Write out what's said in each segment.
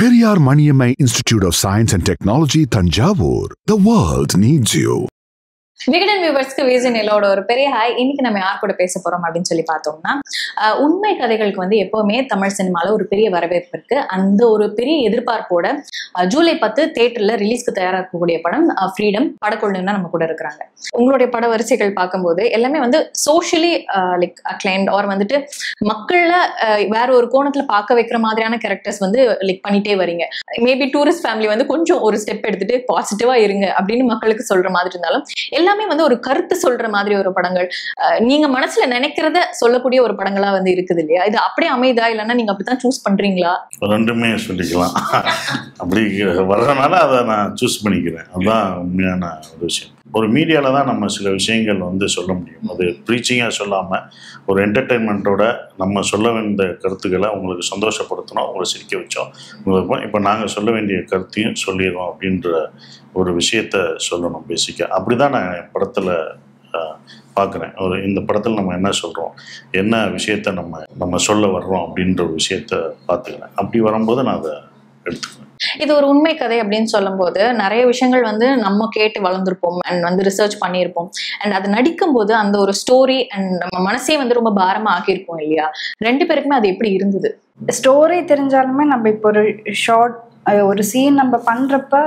Periyar Maniammai Institute of Science and Technology, Thanjavur. The world needs you. Vikatan வியூவர்ஸ்க்கு வீசனிலோட ஒரு பெரிய hi. இன்னைக்கு நம்ம யார் கூட பேச போறோம் அப்படின்னு சொல்லி பார்த்தோம்னா, உண்மை கதைகளுக்கு வந்து எப்பவுமே தமிழ் சினிமால ஒரு பெரிய வரவேற்பு இருக்கு. அந்த ஒரு பெரிய எதிர்பார்ப்போட ஜூலை 10 தியேட்டர்ல ரிலீஸ்க்கு தயாரா இருக்கக்கூடிய படம் ஃப்ரீடம் படக்குழு நம்ம கூட இருக்கிறாங்க. உங்களுடைய பட வரிசைகள் பார்க்கும்போது எல்லாமே வந்து சோஷியலி லைக் அக்ளைம்ட் ஆர் வந்துட்டு மக்கள்ல வேற ஒரு கோணத்துல பார்க்க வைக்கிற மாதிரியான கேரக்டர்ஸ் வந்து லைக் பண்ணிட்டே வரீங்க. மேபி டூரிஸ்ட் ஃபேமிலி வந்து கொஞ்சம் ஒரு ஸ்டெப் எடுத்துட்டு பாசிட்டிவா இருங்க அப்படின்னு மக்களுக்கு சொல்ற மாதிரி இருந்தாலும் எல்லாமே வந்து ஒரு கருத்து சொல்ற மாதிரி ஒரு படங்கள், நீங்க மனசுல நினைக்கிறத சொல்லக்கூடிய ஒரு படங்களா வந்து இருக்குது இல்லையா? இது அப்படியே அமைதா இல்லைன்னா நீங்க அப்படித்தான் சூஸ் பண்றீங்களா? ரெண்டுமே சொல்லிக்கலாம். அப்படி வர்றதுனால அதை நான் சூஸ் பண்ணிக்கிறேன். அதுதான் உண்மையான ஒரு விஷயம். ஒரு மீடியாவில் தான் நம்ம சில விஷயங்கள் வந்து சொல்ல முடியும். அது ப்ரீச்சிங்காக சொல்லாமல் ஒரு என்டர்டெயின்மெண்ட்டோட நம்ம சொல்ல வேண்டிய கருத்துக்களை உங்களுக்கு சந்தோஷப்படுத்தணும், உங்களை சிரிக்க வச்சோம். உங்களுக்கு இப்போ நாங்கள் சொல்ல வேண்டிய கருத்தையும் சொல்லிடுவோம் அப்படின்ற ஒரு விஷயத்த சொல்லணும். பேசிக்காக அப்படி தான் நான் என் படத்தில் பார்க்குறேன். இந்த படத்தில் நம்ம என்ன சொல்கிறோம், என்ன விஷயத்த நம்ம சொல்ல வர்றோம் அப்படின்ற ஒரு விஷயத்த பார்த்துக்கிறேன். அப்படி வரும்போது நான் அதை எடுத்துக்குவேன். இது ஒரு உண்மை கதை அப்படின்னு சொல்லும் போது நிறைய விஷயங்கள் வந்து நம்ம கேட்டு வளர்ந்துருப்போம் அண்ட் வந்து ரிசர்ச் பண்ணியிருப்போம். அண்ட் அது நடிக்கும் போது அந்த ஒரு ஸ்டோரி அண்ட் நம்ம மனசே வந்து ரொம்ப பாரமா ஆக்கியிருப்போம் இல்லையா? ரெண்டு பேருக்குமே அது எப்படி இருந்தது? ஸ்டோரி தெரிஞ்சாலுமே நம்ம இப்போ ஒரு ஷார்ட் ஒரு சீன் நம்ம பண்றப்ப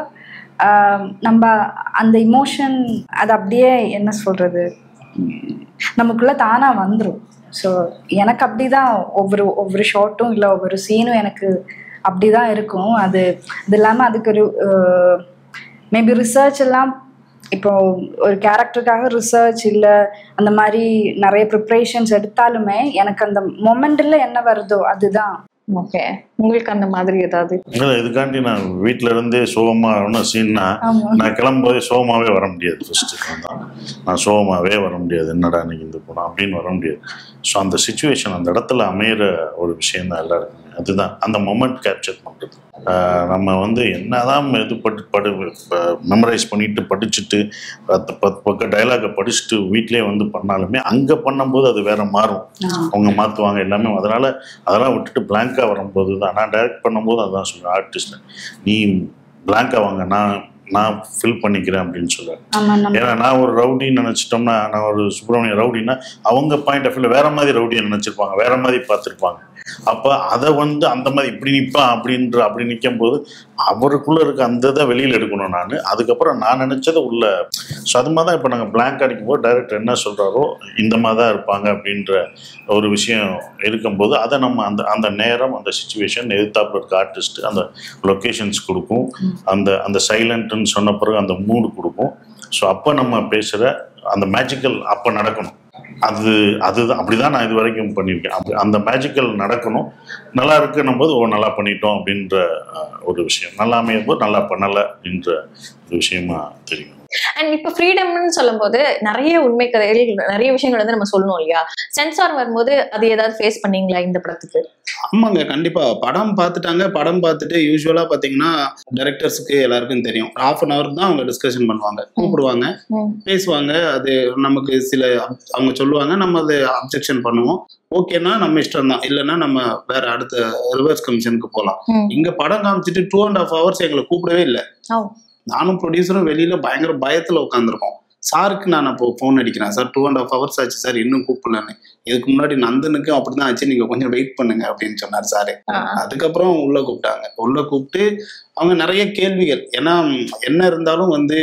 நம்ம அந்த இமோஷன் அது அப்படியே என்ன சொல்றது நமக்குள்ள தானா வந்துடும். ஸோ எனக்கு அப்படிதான் ஒவ்வொரு ஷார்ட்டும் இல்லை ஒவ்வொரு சீனும் எனக்கு அப்படிதான் இருக்கும். அது இல்லாமல் அதுக்கு ஒரு மேபி ரிசர்ச் எல்லாம் இப்போ ஒரு கேரக்டருக்காக ரிசர்ச் இல்லை அந்த மாதிரி நிறைய ப்ரிப்ரேஷன்ஸ் எடுத்தாலுமே எனக்கு அந்த மொமெண்ட்ல என்ன வருதோ அதுதான். ஓகே, உங்களுக்கு அந்த மாதிரி ஏதாவது? இதுக்காண்டி நான் வீட்டில இருந்தே சோகமாக சீன்னா நான் கிளம்பும்போதே சோகமாகவே வர முடியாது. ஃபர்ஸ்ட் நான் சோகமாகவே வர முடியாது. என்னடா இன்னைக்கு இந்த போனோம் அப்படின்னு வர முடியாது. ஸோ அந்த சிச்சுவேஷன் அந்த இடத்துல அமையிற ஒரு விஷயம் தான் எல்லாருக்குமே. அதுதான் அந்த மொமெண்ட் கேப்சர் பண்ணுறது. நம்ம வந்து என்னதான் இது மெமரைஸ் பண்ணிட்டு படிச்சுட்டு 10 பக்கம் டைலாகை படிச்சுட்டு வீட்லேயே வந்து பண்ணாலுமே அங்கே பண்ணும்போது அது வேற மாறும். அவங்க மாற்றுவாங்க எல்லாமே. அதெல்லாம் விட்டுட்டு பிளாங்காக வரும்போது தான் நான் டைரக்ட் பண்ணும்போது அதான் சொல்லுவேன், ஆர்டிஸ்ட் நீ பிளாங்காக வாங்க, நான் ஃபில் பண்ணிக்கிறேன் அப்படின்னு சொல்லுவேன். ஏன்னா நான் ஒரு ரவுடின்னு நினச்சிட்டோம்னா, நான் ஒரு சுப்பிரமணிய ரவுடின்னா அவங்க பாயிண்ட் ஆஃப் வியூவில் வேற மாதிரி ரவுடியை நினச்சிருப்பாங்க, வேற மாதிரி பார்த்துருப்பாங்க. அப்போ அதை வந்து அந்த மாதிரி இப்படி நிற்பான் அப்படி நிற்கும் போது அவருக்குள்ளே இருக்க அந்த இதை வெளியில் எடுக்கணும் நான். அதுக்கப்புறம் நான் நினச்சதை உள்ள. ஸோ அது மாதிரி தான் இப்போ நாங்கள் பிளாங்க் அடிக்கும் போது டைரக்டர் என்ன சொல்கிறாரோ இந்த மாதிரி தான் இருப்பாங்க அப்படின்ற ஒரு விஷயம் இருக்கும்போது அதை நம்ம அந்த நேரம் அந்த சிச்சுவேஷன் எதிர்த்தாப்புல இருக்க ஆர்டிஸ்ட் அந்த லொக்கேஷன்ஸ் கொடுக்கும். அந்த சைலண்ட்டுன்னு சொன்ன பிறகு அந்த மூடு கொடுக்கும். ஸோ அப்போ நம்ம பேசுகிற அந்த மேஜிக்கல் அப்போ நடக்கணும். அதுதான் அப்படிதான் நான் இது வரைக்கும் பண்ணியிருக்கேன். அந்த மேஜிக்கல் நடக்கணும். நல்லா இருக்குன்னும் போது நல்லா பண்ணிட்டோம் அப்படின்ற ஒரு விஷயம். நல்லா அமையும் போது நல்லா பண்ணலை அப்படின்ற ஒரு விஷயமா தெரியும். அண்ட் இப்போ ஃப்ரீடம்னு சொல்லும் போது நிறைய உண்மை கதைகள் நிறைய விஷயங்கள் வந்து நம்ம சொல்லணும் இல்லையா? சென்சார் வரும்போது அது ஏதாவது ஃபேஸ் பண்ணீங்களா இந்த படத்துக்கு? ஆமாங்க, கண்டிப்பா. படம் பார்த்துட்டாங்க. படம் பார்த்துட்டு யூஸ்வலா பாத்தீங்கன்னா டைரக்டர்ஸுக்கு எல்லாருக்கும் தெரியும், 1/2 hour தான் அவங்க டிஸ்கஷன் பண்ணுவாங்க, கூப்பிடுவாங்க, பேசுவாங்க. அது நமக்கு சில அவங்க சொல்லுவாங்க, நம்ம அதை அப்ஜெக்ஷன் பண்ணுவோம். ஓகேன்னா நம்ம இஷ்டம் தான், இல்லைன்னா நம்ம வேற அடுத்த ரிவர்ஸ் கமிஷனுக்கு போகலாம். இங்க படம் காமிச்சிட்டு 2.5 hours எங்களை கூப்பிடவே இல்லை. நானும் ப்ரொடியூசரும் வெளியில பயங்கர பயத்துல உட்காந்துருக்கோம். சாருக்கு நான் அப்போ ஃபோன் அடிக்கிறேன், சார் 2.5 hours ஆச்சு சார், இன்னும் கூப்பிடலன்னு. இதுக்கு முன்னாடி நந்தனுக்கும் அப்படிதான் ஆச்சு, நீங்க கொஞ்சம் வெயிட் பண்ணுங்க அப்படின்னு சொன்னார் சாரு. அதுக்கப்புறம் உள்ள கூப்பிட்டாங்க. உள்ள கூப்பிட்டு அவங்க நிறைய கேள்விகள், ஏன்னா என்ன இருந்தாலும் வந்து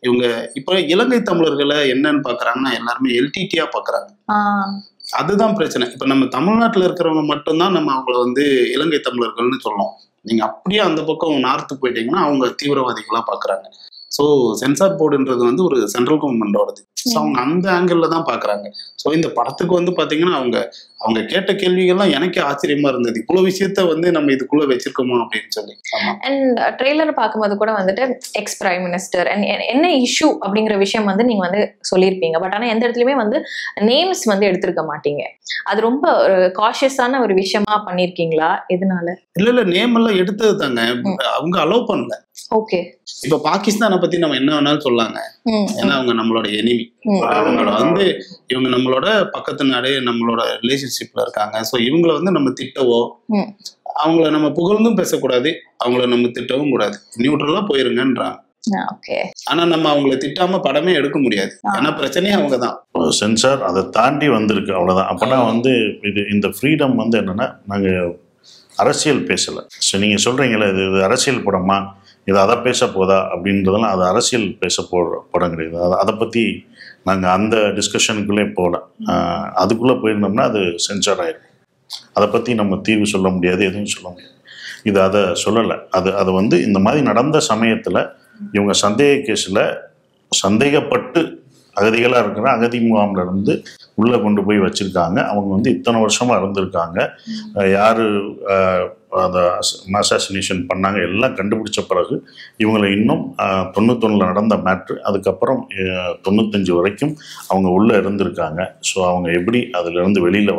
இவங்க இப்ப இலங்கை தமிழர்களை என்னன்னு பாக்குறாங்கன்னா எல்லாருமே எல்டிடியா பாக்குறாங்க. அதுதான் பிரச்சனை. இப்ப நம்ம தமிழ்நாட்டுல இருக்கிறவங்க மட்டும்தான் நம்ம அவங்கள வந்து இலங்கை தமிழர்கள்னு சொல்லணும். நீங்க அப்படியே அந்த பக்கம் நார்த்து போயிட்டீங்கன்னா அவங்க தீவிரவாதிகளா பாக்குறாங்க. ஸோ சென்சார் போர்டுன்றது வந்து ஒரு சென்ட்ரல் கவர்மெண்டோடது. ஸோ அவங்க அந்த ஆங்கிள் தான் பாக்குறாங்க. ஸோ இந்த படத்துக்கு வந்து பாத்தீங்கன்னா அவங்க கேட்ட கேள்விகள்லாம் எனக்கே ஆச்சரியமா இருந்தது. இவ்வளவு விஷயத்த வந்து நம்ம இதுக்குள்ள வச்சிருக்கோமா அப்படின்னு சொல்லி. அண்ட் ட்ரெய்லர் பார்க்கும்போது கூட வந்துட்டு எக்ஸ் பிரைம் மினிஸ்டர் அண்ட் என்ன இஷ்யூ அப்படிங்கிற விஷயம் வந்து நீங்க வந்து சொல்லியிருப்பீங்க. பட் ஆனா எந்த இடத்துலயுமே வந்து நேம்ஸ் வந்து எடுத்திருக்க மாட்டீங்க. அது ரொம்ப ஒரு காஷியஸான ஒரு விஷயமா பண்ணிருக்கீங்களா? எதனால? இல்ல நேம் எல்லாம் எடுத்தது தாங்க, அவங்க அலோவ் பண்ணல. ஓகே, இப்ப பாகிஸ்தானை பத்தி நம்ம என்ன வேணாலும் சொல்லாங்க, ஏன்னா அவங்க நம்மளோட எனிமி. அவங்களோட வந்து இவங்க நம்மளோட பக்கத்து நாடு, நம்மளோட ரிலேஷன்ஷிப்ல இருக்காங்க. ஸோ இவங்களை வந்து நம்ம திட்டவோ அவங்கள நம்ம புகழ்ந்தும் பேசக்கூடாது, அவங்கள நம்ம திட்டவும் கூடாது, நியூட்ரலா போயிருங்கன்றாங்க. ஆனா நம்ம அவங்கள திட்டாம படமே எடுக்க முடியாது, ஏன்னா பிரச்சனையே அவங்கதான். சென்சார் அதை தாண்டி வந்திருக்கு, அவ்வளவுதான். அப்பனா வந்து இது இந்த ஃப்ரீடம் வந்து என்னன்னா, நாங்க அரசியல் பேசல. ஸோ நீங்க சொல்றீங்களே இது அரசியல் படமா, இது அதை பேச போதா அப்படின்றதெல்லாம், அது அரசியல் பேச படம் கிடையாது. அதை பத்தி நாங்க அந்த டிஸ்கஷனுக்குள்ளே போகல. அதுக்குள்ள போயிருந்தோம்னா அது சென்சார் ஆயிருக்கும். அதை பத்தி நம்ம தீர்வு சொல்ல முடியாது, எதுவும் சொல்ல முடியாது. இது அதை சொல்லலை. அது வந்து இந்த மாதிரி நடந்த சமயத்துல இவங்க சந்தேக கேஸில் சந்தேகப்பட்டு அகதிகளாக இருக்கிற அகதி முகாமில் இருந்து உள்ளே கொண்டு போய் வச்சுருக்காங்க. அவங்க வந்து இத்தனை வருஷமாக இருந்திருக்காங்க. யார் அந்த அசாசினேஷன் பண்ணாங்க எல்லாம் கண்டுபிடிச்ச பிறகு இவங்களை இன்னும் 91 நடந்த மேட்ரு, அதுக்கப்புறம் 95 வரைக்கும் அவங்க உள்ளே இருந்திருக்காங்க. ஸோ அவங்க எப்படி அதிலிருந்து வெளியில்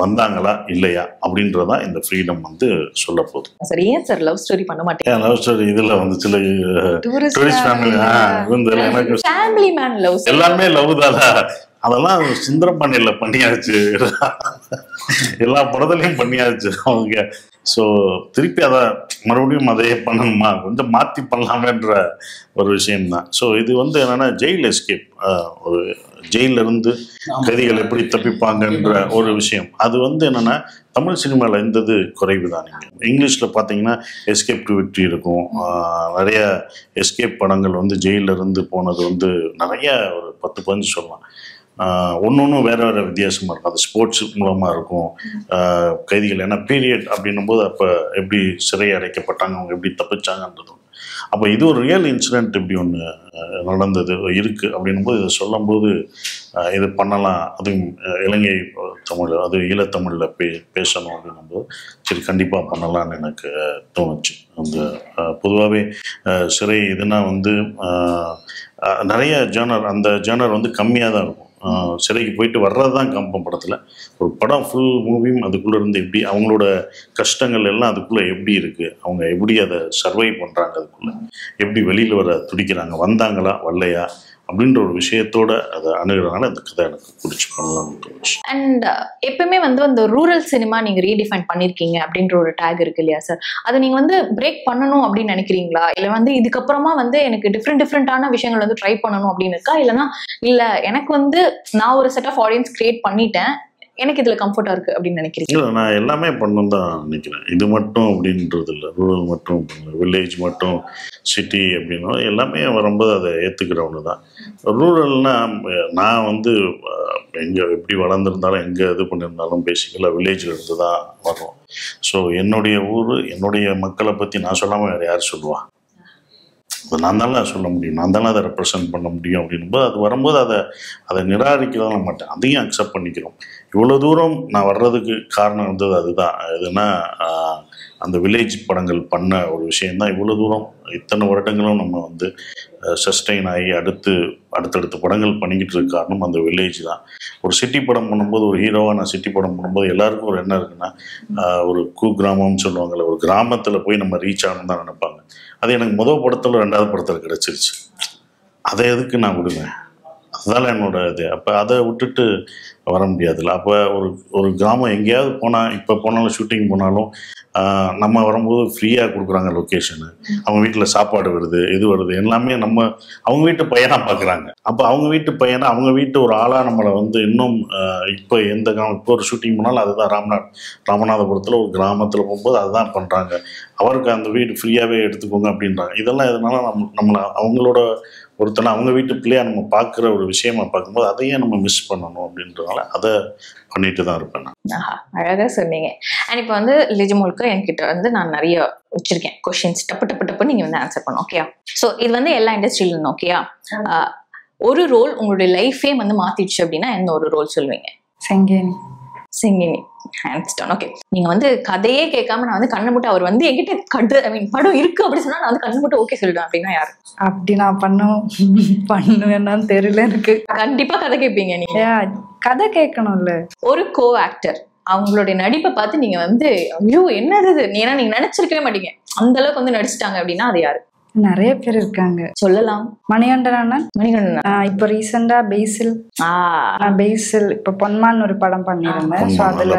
வந்தாங்களா இல்லையா அப்படின்றதா இந்த ஃப்ரீடம் வந்து சொல்ல போகுது. சார் ஏன் சார் லவ் ஸ்டோரி பண்ண மாட்டேங்க? லவ் ஸ்டோரி இதுல வந்து சில டூரிஸ்ட் ஃபேமிலி மேன் லவ் எல்லாமே லவ் தானா, அதெல்லாம் சுந்தரபாண்டியில பண்ணியாச்சு, எல்லா படத்துலையும் பண்ணியாச்சு அவங்க. ஸோ திருப்பி அதை மறுபடியும் அதையே பண்ணணுமா, கொஞ்சம் மாற்றி பண்ணலாமேன்ற ஒரு விஷயம்தான். ஸோ இது வந்து என்னென்னா ஜெயில் எஸ்கேப், ஒரு ஜெயிலிருந்து கைதிகள் எப்படி தப்பிப்பாங்கன்ற ஒரு விஷயம். அது வந்து என்னென்னா தமிழ் சினிமாவில் இருந்தது குறைவு தான். நீங்கள் இங்கிலீஷில் பார்த்தீங்கன்னா எஸ்கேப் டு விக்ட்ரி இருக்கும். நிறைய எஸ்கேப் படங்கள் வந்து ஜெயிலிருந்து போனது வந்து நிறைய ஒரு 10-15 சொல்லலாம். ஒன்று வேறு வேறு வித்தியாசமாக இருக்கும். அது ஸ்போர்ட்ஸ் மூலமாக இருக்கும். கைதிகள் ஏன்னா பீரியட் அப்படின்னும் போது அப்போ எப்படி சிறை அடைக்கப்பட்டாங்க, அவங்க எப்படி தப்பிச்சாங்கன்றதும். அப்போ இது ஒரு ரியல் இன்சிடென்ட் இப்படி ஒன்று நடந்தது இருக்குது அப்படின்னும் போது இதை சொல்லும்போது இது பண்ணலாம், அதுவும் இலங்கை தமிழ், அது ஈழத்தமிழில் பேசணும் அப்படின்னும்போது சரி கண்டிப்பாக பண்ணலான்னு எனக்கு தோணுச்சு. அந்த பொதுவாகவே சிறை இதுனா வந்து நிறைய ஜேர்னர், அந்த ஜேர்னர் வந்து கம்மியாக தான் இருக்கும். சிறைக்கு போயிட்டு வர்றது தான் கம்பம் படத்தில். ஒரு படம் ஃபுல் மூவியும் அதுக்குள்ளே இருந்து எப்படி அவங்களோட கஷ்டங்கள் எல்லாம் அதுக்குள்ளே எப்படி இருக்குது, அவங்க எப்படி அதை சர்வை பண்ணுறாங்க, அதுக்குள்ளே எப்படி வெளியில் வர துடிக்கிறாங்க, வந்தாங்களா வரலையா அப்படின்ற ஒரு விஷயத்தோட அதை அணுகிறதுனால இந்த கதை எனக்கு பிடிச்சி பண்ணலாம்னு தோணுச்சு. அண்ட் எப்பவுமே வந்து அந்த ரூரல் சினிமா நீங்க ரீடிஃபைன் பண்ணிருக்கீங்க அப்படின்ற ஒரு டேக் இருக்கு இல்லையா சார், அதை நீங்க வந்து பிரேக் பண்ணணும் அப்படின்னு நினைக்கிறீங்களா, இல்ல வந்து இதுக்கப்புறமா வந்து எனக்கு டிஃப்ரெண்டான விஷயங்கள் வந்து ட்ரை பண்ணணும் அப்படின்னு இருக்கா, இல்லைன்னா இல்ல எனக்கு வந்து நான் ஒரு செட் ஆஃப் ஆடியன்ஸ் கிரியேட் பண்ணிட்டேன், எனக்கு இதுல கம்ஃபர்ட்டா இருக்கு அப்படின்னு நினைக்கிறீங்க? இல்லை, நான் எல்லாமே பண்ணணும் தான் நினைக்கிறேன். இது மட்டும் அப்படின்றது இல்லை, ரூரல் மட்டும் வில்லேஜ் மட்டும் சிட்டி அப்படின்னா எல்லாமே வரும்போது அதை ஏற்றுக்கிறவனு தான். ரூரல்னா நான் வந்து எங்கே எப்படி வளர்ந்துருந்தாலும் எங்கே இது பண்ணியிருந்தாலும் பேசிக்கலாக வில்லேஜில் இருந்து தான் வர்றோம். ஸோ என்னுடைய ஊர் என்னுடைய மக்களை பற்றி நான் சொல்லாமல் வேறு யார் சொல்லுவா? நான் தானே சொல்ல முடியும், நான் தானே அதை ரெப்ரசன்ட் பண்ண முடியும் அப்படின்போது அது வரும்போது அதை நிராகரிக்கலாம் மாட்டேன், அதையும் அக்செப்ட் பண்ணிக்கிறோம். இவ்வளோ தூரம் நான் வர்றதுக்கு காரணம் இருந்தது அதுதான். எதுனா அந்த வில்லேஜ் படங்கள் பண்ண ஒரு விஷயந்தான் இவ்வளோ தூரம் இத்தனை வருடங்களும் நம்ம வந்து சஸ்டெயின் ஆகி அடுத்தடுத்த படங்கள் பண்ணிக்கிட்டு இருக்க காரணம் அந்த வில்லேஜ் தான். ஒரு சிட்டி படம் பண்ணும்போது, ஒரு ஹீரோவாக நான் சிட்டி படம் பண்ணும்போது எல்லாருக்கும் ஒரு என்ன இருக்குன்னா, ஒரு கிராமம்னு சொல்லுவாங்கள்ல, ஒரு கிராமத்தில் போய் நம்ம ரீச் ஆகணும்னு தான் நினைப்பாங்க. அது எனக்கு முதல் படத்தில் 2வது படத்தில் கிடச்சிருச்சு. அதை எதுக்கு நான் விடுவேன், அதுதான் என்னோட இது. அப்போ அதை விட்டுட்டு வர முடியாதுல்ல. அப்போ ஒரு கிராமம் எங்கேயாவது போனால், இப்போ போனாலும் ஷூட்டிங் போனாலும் நம்ம வரும்போது ஃப்ரீயாக கொடுக்குறாங்க லொக்கேஷனு, அவங்க வீட்டில் சாப்பாடு வருது, இது வருது, எல்லாமே அவங்க வீட்டு பையனாக பார்க்குறாங்க. அப்போ அவங்க வீட்டு பையனை, அவங்க வீட்டு ஒரு ஆளாக நம்மளை வந்து இன்னும் இப்போ இப்போ ஒரு ஷூட்டிங் போனாலும் அதுதான். ராமநாதபுரத்தில் ஒரு கிராமத்தில் போகும்போது அதுதான் பண்ணுறாங்க. அவருக்கு அந்த வீடு ஃப்ரீயாகவே எடுத்துக்கோங்க அப்படின்றாங்க. இதெல்லாம் எதனால நம்மளை அவங்களோட ஒருத்தனை அவங்க வீட்டு பிள்ளையா நம்ம பார்க்குற ஒரு விஷயமா பார்க்கும்போது அதையே நம்ம மிஸ் பண்ணணும் அப்படின்றதுனால அதை பண்ணிட்டு தான் இருப்பேன் நான். அழகாக சொன்னீங்க. அண்ட் இப்போ வந்து லிஜி முழுக்க என்கிட்ட வந்து நான் நிறைய வச்சிருக்கேன் கொஸ்டின்ஸ், டப்பு நீங்கள் வந்து ஆன்சர் பண்ணும். ஓகேயா? ஸோ இது வந்து எல்லா இண்டஸ்ட்ரியிலும் ஓகேயா? ஒரு ரோல் உங்களுடைய லைஃபே வந்து மாத்திடுச்சு அப்படின்னா எந்த ஒரு ரோல் சொல்லுவீங்க? சிங்கினி ஹேண்ட்ஸ் டவுன். ஓகே, நீங்க வந்து கதையே கேட்காம நான் வந்து கண்ணை மட்டும் அவர் வந்து என்கிட்ட படம் இருக்கு அப்படி சொன்னா நான் வந்து கண்ணை மட்டும் ஓகே சொல்லிடுவேன் அப்படின்னா யாரு? அப்படி நான் பண்ணுவேன்னு தெரியல எனக்கு. கண்டிப்பா கதை கேட்பீங்க நீங்க. கதை கேட்கணும்ல. ஒரு கோ ஆக்டர் அவங்களுடைய நடிப்பை பார்த்து நீங்க வந்து ஐயோ என்னது ஏன்னா நீங்க நினைச்சிருக்கவே மாட்டீங்க, அந்த அளவுக்கு வந்து நடிச்சிட்டாங்க அப்படின்னா அது யாரு? நிறைய பேர் இருக்காங்க, சொல்லலாம். மணிகண்டன். இப்ப ரீசெண்டா பெய்சில் இப்ப பொன்மான் ஒரு படம் பண்ணிருந்தேன். ஸோ அதுல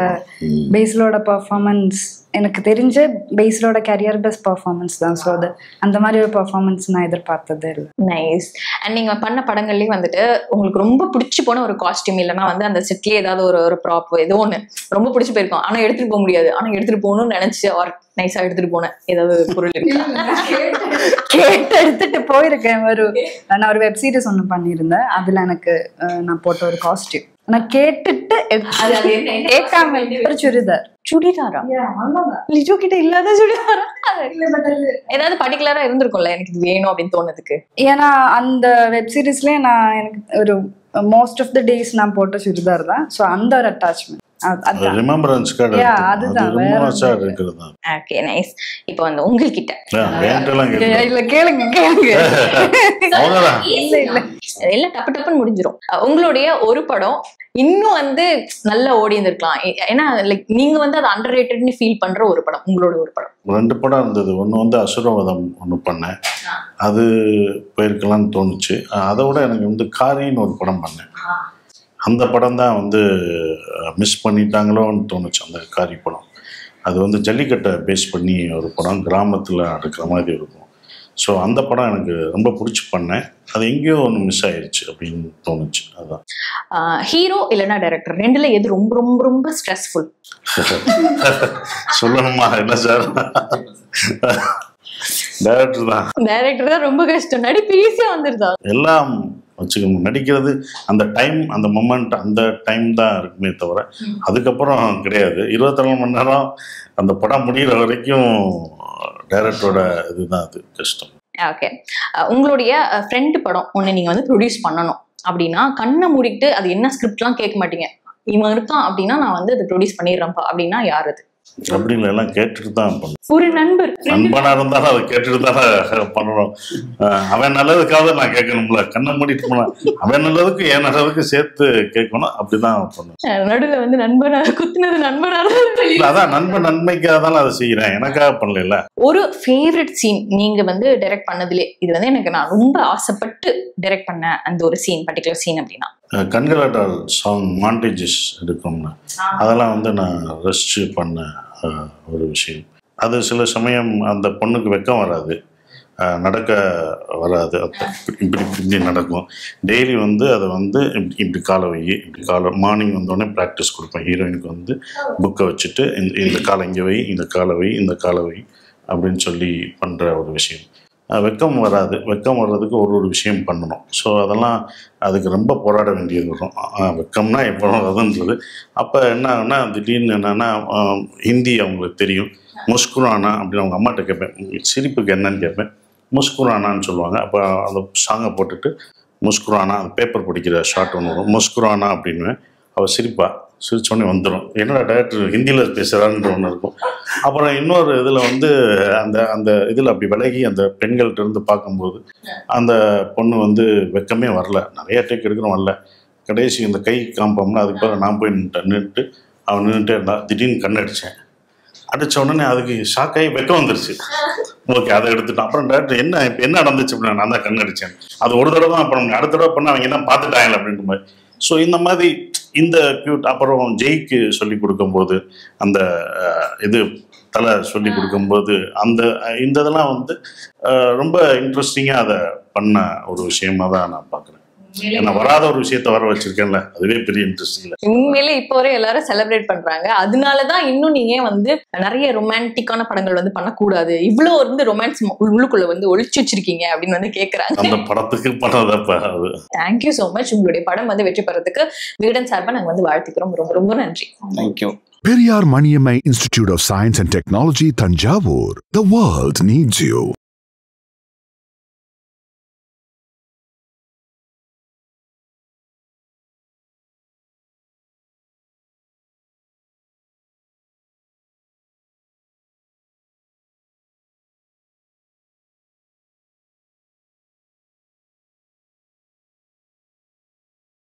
பெய்சிலோட பெர்ஃபார்மன்ஸ் எனக்கு தெரிஞ்ச பேஸ்டோட கரியர் பெஸ்ட் பர்ஃபார்மன்ஸ் தான். ஸோ அது அந்த மாதிரி ஒரு பர்ஃபார்மன்ஸ் நான் எதிர்பார்த்ததே இல்லை. நைஸ். அண்ட் நீங்க பண்ண படங்கள்லயும் வந்துட்டு உங்களுக்கு ரொம்ப பிடிச்சி போன ஒரு காஸ்டியூம் இல்லைன்னா வந்து அந்த செட்லயே ஏதாவது ஒரு ப்ராப் ஏதோ ஒன்று ரொம்ப பிடிச்சி போயிருக்கும், ஆனா எடுத்துட்டு போக முடியாது, ஆனா எடுத்துட்டு போகணும்னு நினைச்சு நைஸா எடுத்துட்டு போனேன் ஏதாவது பொருள் கேட்டு எடுத்துட்டு போயிருக்கேன். நான் ஒரு வெப் சீரிஸ் ஒன்று பண்ணியிருந்தேன், அதுல எனக்கு நான் போட்ட ஒரு காஸ்டியூம் நான் கேட்டுட்டு கேட்காம ஒரு சுடிதாரா லிஜோ கிட்ட இல்லாத சுடிதாரா ஏதாவது பர்டிகுலரா இருந்திருக்கும்ல எனக்கு இது வேணும் அப்படின்னு தோணுதுக்கு. ஏன்னா அந்த வெப் சீரிஸ்லயே நான் எனக்கு ஒரு மோஸ்ட் ஆஃப் த டேஸ் நான் போட்ட சுடிதார் தான். ஸோ அந்த ஒரு அட்டாச்மெண்ட் இப்போ வந்து உங்ககிட்ட எல்லாம் டப்பு டப்புன்னு முடிஞ்சிரும். உங்களுடைய ஒரு படம் இன்னும் வந்து நல்லா ஓடி இருந்திருக்கலாம், ஏன்னா லைக் நீங்க வந்து அது அண்டர் ரேட்டட்னு ஃபீல் பண்ற ஒரு படம், உங்களோட ஒரு படம். 2 படம் இருந்தது. ஒன்று வந்து அசுரவதம் ஒன்று பண்ணேன், அது போயிருக்கலாம்னு தோணுச்சு. அதை விட எனக்கு வந்து காரின்னு ஒரு படம் பண்ணேன், அந்த படம் தான் வந்து மிஸ் பண்ணிட்டாங்களோன்னு தோணுச்சு. அந்த காரி படம் அது வந்து ஜல்லிக்கட்டை பேஸ் பண்ணி ஒரு படம், கிராமத்தில் நடக்கிற மாதிரி இருக்கும். ஸோ அந்த படம் எனக்கு ரொம்ப பிடிச்சி பண்ணேன், அது எங்கேயோ ஒன்று மிஸ் ஆயிடுச்சு அப்படின்னு தோணுச்சு. அதுதான். ஹீரோ இல்லைன்னா டைரக்டர் ரெண்டுல எது ரொம்ப ரொம்ப ரொம்ப ஸ்ட்ரெஸ்ஃபுல்? சொல்லணுமா? என்ன சார், டைரக்டர் தான். டைரக்டர் தான் ரொம்ப கஷ்டம், நடிப்பு ஈஸியா வந்துருதா? எல்லாம் வச்சுக்கணும், நடிக்கிறது அந்த டைம் அந்த மொமெண்ட் அந்த டைம் தான் இருக்குமே தவிர அதுக்கப்புறம் கிடையாது. 24 மணி நேரம் அந்த படம் முடிகிற வரைக்கும் டைரக்டரோட இதுதான் அது கஷ்டம். ஓகே, உங்களுடைய ஃப்ரெண்டு படம் ஒன்று நீங்கள் வந்து ப்ரொடியூஸ் பண்ணணும் அப்படின்னா கண்ணை மூடிட்டு அது என்ன ஸ்கிரிப்ட்லாம் கேட்க மாட்டீங்க, இவன் இருக்கான் அப்படின்னா நான் வந்து அதை ப்ரொடியூஸ் பண்ணிடுறேன்ப்பா அப்படின்னா யார் அது? அப்படின்னு எல்லாம் கேட்டுட்டு தான் பண்ணணும். ஒரு நண்பனா இருந்தாலும் அதை கேட்டுட்டு தானே பண்ணணும். அவன் நல்லதுக்காக நான் கேட்கணும்ல, கண்ணை மூடிட்டு போனா அவன் நல்லதுக்கு என் நல்லதுக்கு சேர்த்து கேட்கணும், அப்படிதான் பண்ணணும். நடுவில் வந்து நண்பனா குத்துனது நண்பனா அதான் நண்பன் நன்மைக்காக தானே அதை செய்யறேன், எனக்காக பண்ணல. ஒரு ஃபேவரட் சீன் நீங்க வந்து டைரக்ட் பண்ணதுலே இது வந்து எனக்கு நான் ரொம்ப ஆசைப்பட்டு டைரக்ட் பண்ண அந்த ஒரு சீன் பர்டிகுலர் சீன் அப்படின்னா? கண்களாட்டால் சாங் மாண்டேஜஸ் எடுக்கும்ல, அதெல்லாம் வந்து நான் ரசிச்சு பண்ண ஒரு விஷயம். அது சில சமயம் அந்த பொண்ணுக்கு வெக்கம் வராது, நடக்க வராது, இப்படி நடக்கும். டெய்லி வந்து அதை வந்து இப்படி காலை வை, இப்படி காலை மார்னிங் வந்தோடனே ப்ராக்டிஸ் கொடுப்பேன். ஹீரோயினுக்கு வந்து புக்கை வச்சுட்டு இந்த காலை இங்கே வை, இந்த காலை வை, இந்த காலை வை அப்படின்னு சொல்லி பண்ணுற ஒரு விஷயம். வெக்கம் வராது, வெக்கம் வர்றதுக்கு ஒரு விஷயம் பண்ணணும். ஸோ அதெல்லாம் அதுக்கு ரொம்ப போராட வேண்டியது வரும். வெக்கம்னா எப்போ வருதுன்றது. அப்போ என்ன ஆகுனா திடீர்னு என்னென்னா ஹிந்தி அவங்களுக்கு தெரியும், முஸ்குரானா அப்படின்னு அவங்க அம்மாட்ட கேட்பேன், சிரிப்புக்கு என்னன்னு கேட்பேன், முஸ்குரானான்னு சொல்லுவாங்க. அப்போ அந்த சாங்கை போட்டுட்டு முஸ்குரானா, அந்த பேப்பர் படிக்கிற ஷார்ட் ஒன்று வரும், முஸ்குரானா அப்படின்னுவேன். அவள் சிரிப்பா, சிரிச்சோடனே வந்துடும், என்னடா டைரக்டர் ஹிந்தியில் பேசுகிறான்ற ஒன்று இருக்கும். அப்புறம் இன்னொரு இதில் வந்து அந்த அந்த இதில் அப்படி விலகி அந்த பெண்கள்கிட்ட இருந்து பார்க்கும்போது அந்த பொண்ணு வந்து வெக்கமே வரல, நிறைய டேக் எடுக்கிறோம் வரல. கடைசி இந்த கை காம்பம்னா அதுக்கு பிறகு நான் போய் நின்றுட்டு அவன் நின்றுட்டே இருந்தா, திடீர்னு கண்ணடிச்சேன். அடித்த உடனே அதுக்கு ஷாக்காகி வெக்கம் வந்துருச்சு. ஓகே, அதை எடுத்துட்டோம். அப்புறம் டேரக்டர் என்ன இப்போ என்ன நடந்துச்சு அப்படின்னா, நான் தான் கண்ணடிச்சேன், அது ஒரு தடவை தான், அப்புறம் அடுத்த தடவை பண்ண அவங்க என்ன பார்த்துட்டாங்க அப்படின்ற மாதிரி. ஸோ இந்த மாதிரி இந்த கியூட். அப்புறம் ஜெய்க்கு சொல்லி கொடுக்கும்போது அந்த இது தலை சொல்லி கொடுக்கும்போது அந்த இந்த இதெல்லாம் வந்து ரொம்ப இன்ட்ரெஸ்டிங்காக அதை பண்ண ஒரு விஷயமா தான் நான் பார்க்குறேன். ஏன்னா வராத ஒரு விஷயத்த வர வச்சிருக்கேன்ல, அதுவே பெரிய இன்ட்ரெஸ்டிங் இல்லை. உண்மையிலே இப்போ வரை எல்லாரும் செலிப்ரேட் பண்றாங்க. அதனாலதான் இன்னும் நீங்க வந்து நிறைய ரொமான்டிக்கான படங்கள் வந்து பண்ணக்கூடாது, இவ்வளவு வந்து ரொமான்ஸ் உள்ளுக்குள்ள வந்து ஒழிச்சு வச்சிருக்கீங்க அப்படின்னு வந்து கேட்கறாங்க. அந்த படத்துக்கு பண்ணதப்ப அது. Thank you so much. உங்களுடைய படம் வந்து வெற்றி பெறதுக்கு விகடன் சார்பா நாங்க வந்து வாழ்த்துக்கிறோம். ரொம்ப ரொம்ப நன்றி. Thank you. Periyar Maniammai Institute of Science and Technology, Thanjavur. The world needs you.